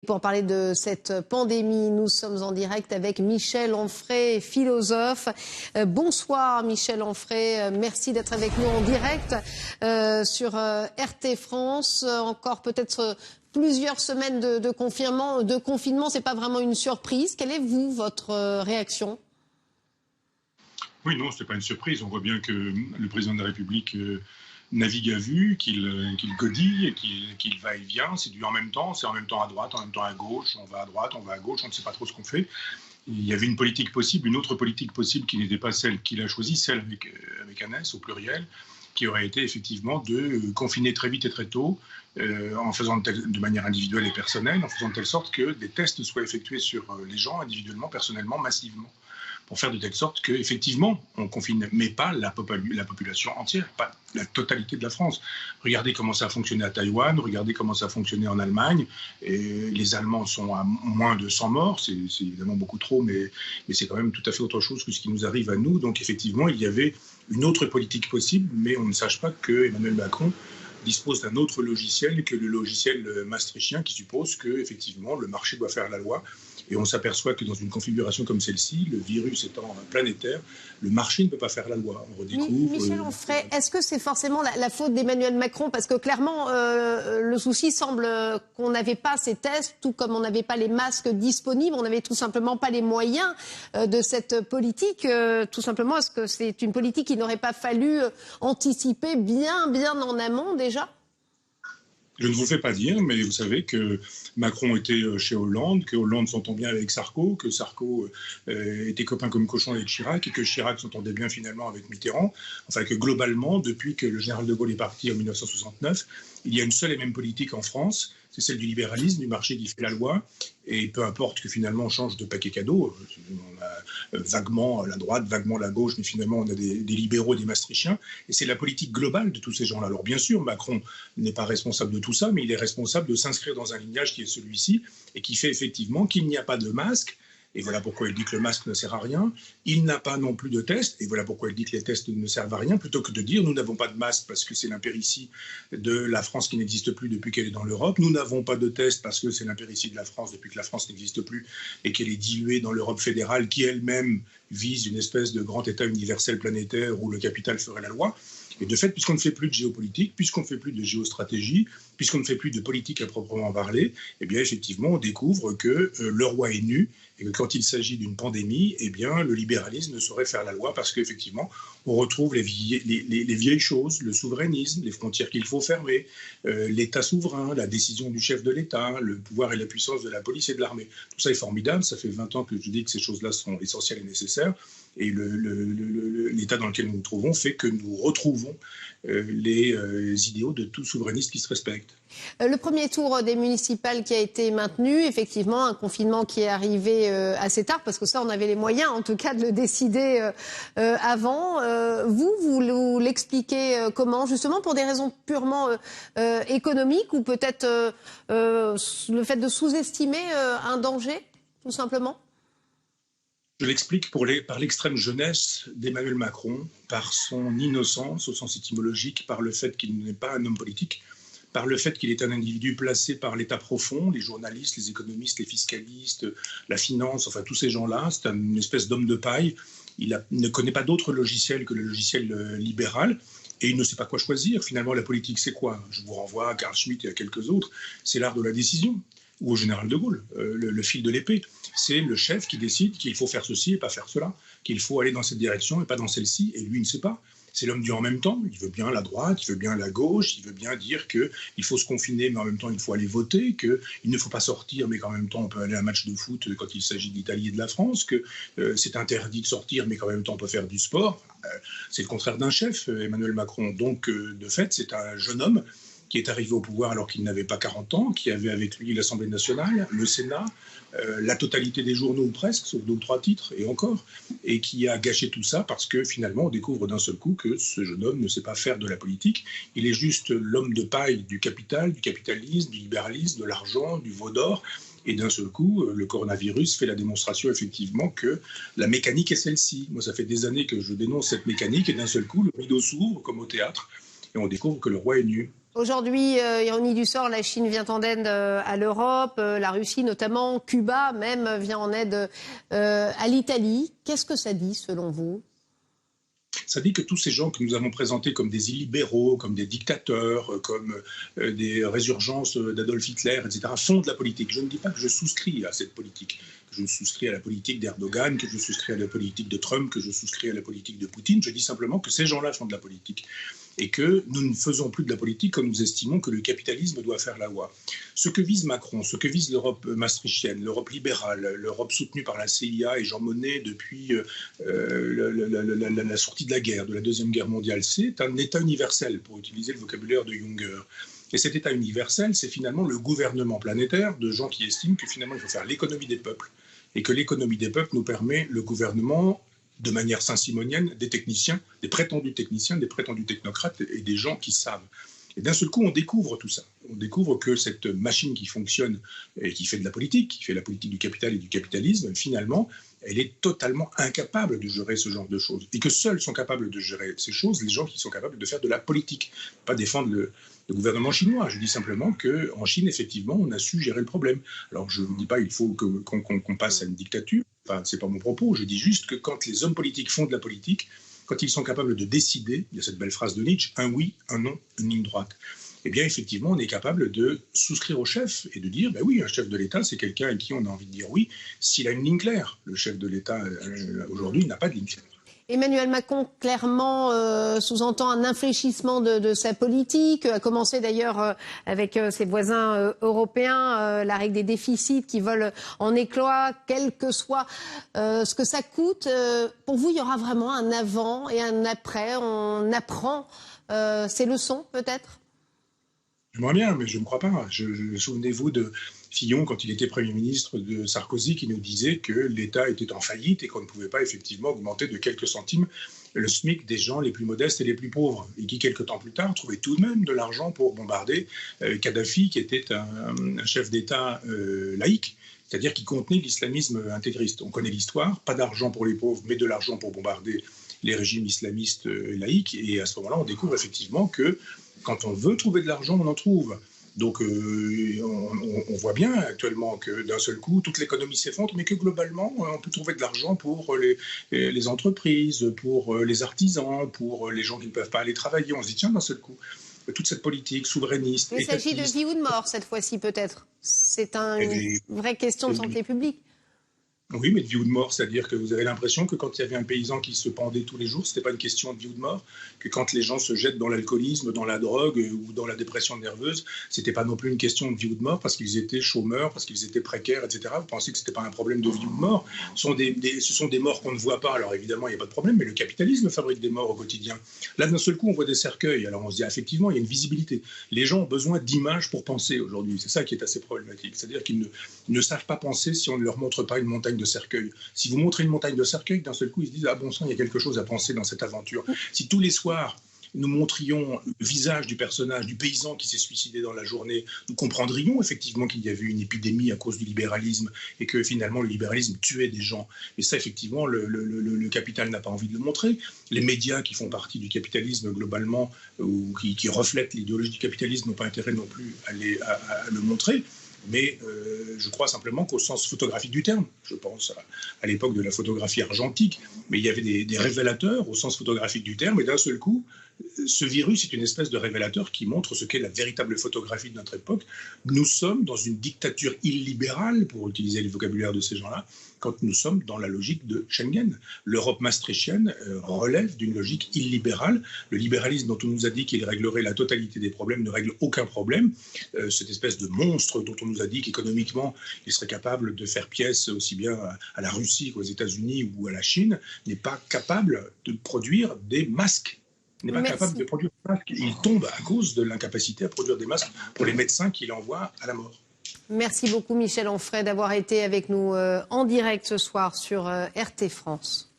Pour parler de cette pandémie, nous sommes en direct avec Michel Onfray, philosophe. Bonsoir Michel Onfray, merci d'être avec nous en direct sur RT France. Encore peut-être plusieurs semaines de confinement, c'est pas vraiment une surprise. Quelle est votre réaction ? Oui, non, ce n'est pas une surprise. On voit bien que le président de la République navigue à vue, qu'il godille, qu'il va et vient. C'est du en même temps, c'est en même temps à droite, en même temps à gauche. On va à droite, on va à gauche, on ne sait pas trop ce qu'on fait. Il y avait une politique possible, une autre politique possible qui n'était pas celle qu'il a choisie, celle avec un S au pluriel, qui aurait été effectivement de confiner très vite et très tôt, en faisant de manière individuelle et personnelle, en faisant de telle sorte que des tests soient effectués sur les gens individuellement, personnellement, massivement, pour faire de telle sorte qu'effectivement, on confine, mais pas la population entière, pas la totalité de la France. Regardez comment ça a fonctionné à Taïwan, regardez comment ça a fonctionné en Allemagne. Et les Allemands sont à moins de 100 morts, c'est évidemment beaucoup trop, mais c'est quand même tout à fait autre chose que ce qui nous arrive à nous. Donc effectivement, il y avait une autre politique possible, mais on ne sache pas que Emmanuel Macron dispose d'un autre logiciel que le logiciel maastrichtien qui suppose que effectivement le marché doit faire la loi. Et on s'aperçoit que dans une configuration comme celle-ci, le virus étant planétaire, le marché ne peut pas faire la loi. On redécouvre... Michel Onfray, est-ce que c'est forcément la faute d'Emmanuel Macron ? Parce que clairement, le souci semble qu'on n'avait pas ces tests, tout comme on n'avait pas les masques disponibles, on n'avait tout simplement pas les moyens de cette politique. Tout simplement, est-ce que c'est une politique qu'il n'aurait pas fallu anticiper bien en amont déjà ? Je ne vous le fais pas dire, mais vous savez que Macron était chez Hollande, que Hollande s'entend bien avec Sarko, que Sarko était copain comme cochon avec Chirac, et que Chirac s'entendait bien finalement avec Mitterrand. Enfin que globalement, depuis que le général de Gaulle est parti en 1969, il y a une seule et même politique en France, c'est celle du libéralisme, du marché qui fait la loi. Et peu importe que finalement on change de paquet cadeau, on a vaguement la droite, vaguement la gauche, mais finalement on a des libéraux, des maastrichtiens. Et c'est la politique globale de tous ces gens-là. Alors bien sûr, Macron n'est pas responsable de tout ça, mais il est responsable de s'inscrire dans un lignage qui est celui-ci, et qui fait effectivement qu'il n'y a pas de masque. Et voilà pourquoi il dit que le masque ne sert à rien. Il n'a pas non plus de tests, et voilà pourquoi il dit que les tests ne servent à rien, plutôt que de dire nous n'avons pas de masque parce que c'est l'impéritie de la France qui n'existe plus depuis qu'elle est dans l'Europe. Nous n'avons pas de tests parce que c'est l'impéritie de la France depuis que la France n'existe plus et qu'elle est diluée dans l'Europe fédérale qui elle-même vise une espèce de grand État universel planétaire où le capital ferait la loi. Et de fait, puisqu'on ne fait plus de géopolitique, puisqu'on ne fait plus de géostratégie, puisqu'on ne fait plus de politique à proprement parler, eh bien effectivement, on découvre que le roi est nu et que quand il s'agit d'une pandémie, eh bien le libéralisme ne saurait faire la loi parce qu'effectivement, on retrouve les vieilles choses, le souverainisme, les frontières qu'il faut fermer, l'État souverain, la décision du chef de l'État, le pouvoir et la puissance de la police et de l'armée. Tout ça est formidable, ça fait 20 ans que je dis que ces choses-là sont essentielles et nécessaires. Et l'état dans lequel nous nous trouvons fait que nous retrouvons les idéaux de tout souverainiste qui se respecte. Le premier tour des municipales qui a été maintenu, effectivement, un confinement qui est arrivé assez tard, parce que ça, on avait les moyens, en tout cas, de le décider avant. Vous l'expliquez comment ? Justement pour des raisons purement économiques, ou peut-être le fait de sous-estimer un danger, tout simplement ? Je l'explique par l'extrême jeunesse d'Emmanuel Macron, par son innocence au sens étymologique, par le fait qu'il n'est pas un homme politique, par le fait qu'il est un individu placé par l'État profond, les journalistes, les économistes, les fiscalistes, la finance, enfin tous ces gens-là. C'est une espèce d'homme de paille. Il ne connaît pas d'autre logiciel que le logiciel libéral. Et il ne sait pas quoi choisir. Finalement, la politique, c'est quoi ? Je vous renvoie à Carl Schmitt et à quelques autres. C'est l'art de la décision. Ou au général de Gaulle, le fil de l'épée. C'est le chef qui décide qu'il faut faire ceci et pas faire cela, qu'il faut aller dans cette direction et pas dans celle-ci, et lui, il ne sait pas. C'est l'homme du en même temps, il veut bien la droite, il veut bien la gauche, il veut bien dire qu'il faut se confiner, mais en même temps, il faut aller voter, qu'il ne faut pas sortir, mais qu'en même temps, on peut aller à un match de foot quand il s'agit d'Italie et de la France, que c'est interdit de sortir, mais qu'en même temps, on peut faire du sport. C'est le contraire d'un chef, Emmanuel Macron. Donc, de fait, c'est un jeune homme qui est arrivé au pouvoir alors qu'il n'avait pas 40 ans, qui avait avec lui l'Assemblée nationale, le Sénat, la totalité des journaux ou presque, sauf 2 ou 3 titres, et encore, et qui a gâché tout ça parce que finalement on découvre d'un seul coup que ce jeune homme ne sait pas faire de la politique, il est juste l'homme de paille du capital, du capitalisme, du libéralisme, de l'argent, du veau d'or, et d'un seul coup, le coronavirus fait la démonstration effectivement que la mécanique est celle-ci. Moi, ça fait des années que je dénonce cette mécanique, et d'un seul coup, le rideau s'ouvre comme au théâtre, et on découvre que le roi est nu. Aujourd'hui, ironie du sort, la Chine vient en aide à l'Europe, la Russie notamment, Cuba même vient en aide à l'Italie. Qu'est-ce que ça dit selon vous ? Ça dit que tous ces gens que nous avons présentés comme des illibéraux, comme des dictateurs, comme des résurgences d'Adolf Hitler, etc., font de la politique. Je ne dis pas que je souscris à cette politique, que je souscris à la politique d'Erdogan, que je souscris à la politique de Trump, que je souscris à la politique de Poutine. Je dis simplement que ces gens-là font de la politique et que nous ne faisons plus de la politique comme nous estimons que le capitalisme doit faire la loi. Ce que vise Macron, ce que vise l'Europe maastrichtienne, l'Europe libérale, l'Europe soutenue par la CIA et Jean Monnet depuis la sortie de la guerre, de la Deuxième Guerre mondiale, c'est un État universel, pour utiliser le vocabulaire de Junger. Et cet État universel, c'est finalement le gouvernement planétaire de gens qui estiment que finalement il faut faire l'économie des peuples et que l'économie des peuples nous permet le gouvernement de manière saint-simonienne, des techniciens, des prétendus technocrates et des gens qui savent. Et d'un seul coup, on découvre tout ça. On découvre que cette machine qui fonctionne et qui fait de la politique, qui fait la politique du capital et du capitalisme, finalement, elle est totalement incapable de gérer ce genre de choses. Et que seuls sont capables de gérer ces choses les gens qui sont capables de faire de la politique, pas défendre le gouvernement chinois. Je dis simplement qu'en Chine, effectivement, on a su gérer le problème. Alors, je ne dis pas qu'il faut qu'on passe à une dictature. Enfin, ce n'est pas mon propos. Je dis juste que quand les hommes politiques font de la politique, quand ils sont capables de décider, il y a cette belle phrase de Nietzsche, un oui, un non, une ligne droite. Eh bien, effectivement, on est capable de souscrire au chef et de dire, ben oui, un chef de l'État, c'est quelqu'un à qui on a envie de dire oui, s'il a une ligne claire. Le chef de l'État, aujourd'hui, n'a pas de ligne claire. Emmanuel Macron, clairement, sous-entend un infléchissement de sa politique, a commencé d'ailleurs avec ses voisins européens, la règle des déficits qui volent en éclats, quel que soit ce que ça coûte. Pour vous, il y aura vraiment un avant et un après. On apprend ces leçons, peut-être ? J'aimerais bien, mais je ne crois pas. Souvenez-vous de Fillon, quand il était Premier ministre de Sarkozy, qui nous disait que l'État était en faillite et qu'on ne pouvait pas effectivement augmenter de quelques centimes le SMIC des gens les plus modestes et les plus pauvres. Et qui, quelques temps plus tard, trouvait tout de même de l'argent pour bombarder Kadhafi, qui était un chef d'État laïque, c'est-à-dire qui contenait l'islamisme intégriste. On connaît l'histoire, pas d'argent pour les pauvres, mais de l'argent pour bombarder les régimes islamistes laïques. Et à ce moment-là, on découvre effectivement que quand on veut trouver de l'argent, on en trouve. Donc on voit bien actuellement que d'un seul coup, toute l'économie s'effondre, mais que globalement, on peut trouver de l'argent pour les entreprises, pour les artisans, pour les gens qui ne peuvent pas aller travailler. On se dit, tiens, d'un seul coup, toute cette politique souverainiste... Il s'agit de vie ou de mort, cette fois-ci, peut-être. C'est une vraie question de santé publique. Oui, mais de vie ou de mort, c'est-à-dire que vous avez l'impression que quand il y avait un paysan qui se pendait tous les jours, ce n'était pas une question de vie ou de mort, que quand les gens se jettent dans l'alcoolisme, dans la drogue ou dans la dépression nerveuse, ce n'était pas non plus une question de vie ou de mort parce qu'ils étaient chômeurs, parce qu'ils étaient précaires, etc. Vous pensez que ce n'était pas un problème de vie ou de mort ? Ce sont des morts qu'on ne voit pas, alors évidemment, il n'y a pas de problème, mais le capitalisme fabrique des morts au quotidien. Là, d'un seul coup, on voit des cercueils, alors on se dit, effectivement, il y a une visibilité. Les gens ont besoin d'images pour penser aujourd'hui, c'est ça qui est assez problématique, c'est-à-dire qu'ils ne savent pas penser si on ne leur montre pas une montagne de cercueils. Si vous montrez une montagne de cercueils, d'un seul coup, ils se disent « Ah bon sang, il y a quelque chose à penser dans cette aventure. » Si tous les soirs, nous montrions le visage du personnage, du paysan qui s'est suicidé dans la journée, nous comprendrions effectivement qu'il y avait une épidémie à cause du libéralisme et que finalement le libéralisme tuait des gens. Et ça, effectivement, le capital n'a pas envie de le montrer. Les médias qui font partie du capitalisme globalement ou qui reflètent l'idéologie du capitalisme n'ont pas intérêt non plus à le montrer. Mais je crois simplement qu'au sens photographique du terme, je pense à l'époque de la photographie argentique, mais il y avait des révélateurs au sens photographique du terme, et d'un seul coup, ce virus est une espèce de révélateur qui montre ce qu'est la véritable photographie de notre époque. Nous sommes dans une dictature illibérale, pour utiliser le vocabulaire de ces gens-là, quand nous sommes dans la logique de Schengen. L'Europe maastrichtienne relève d'une logique illibérale. Le libéralisme dont on nous a dit qu'il réglerait la totalité des problèmes ne règle aucun problème. Cette espèce de monstre dont on nous a dit qu'économiquement, il serait capable de faire pièce aussi bien à la Russie qu'aux États-Unis ou à la Chine, n'est pas capable de produire des masques. Il n'est pas capable de produire des masques. Il tombe à cause de l'incapacité à produire des masques pour les médecins qu'il envoie à la mort. Merci beaucoup Michel Onfray d'avoir été avec nous en direct ce soir sur RT France.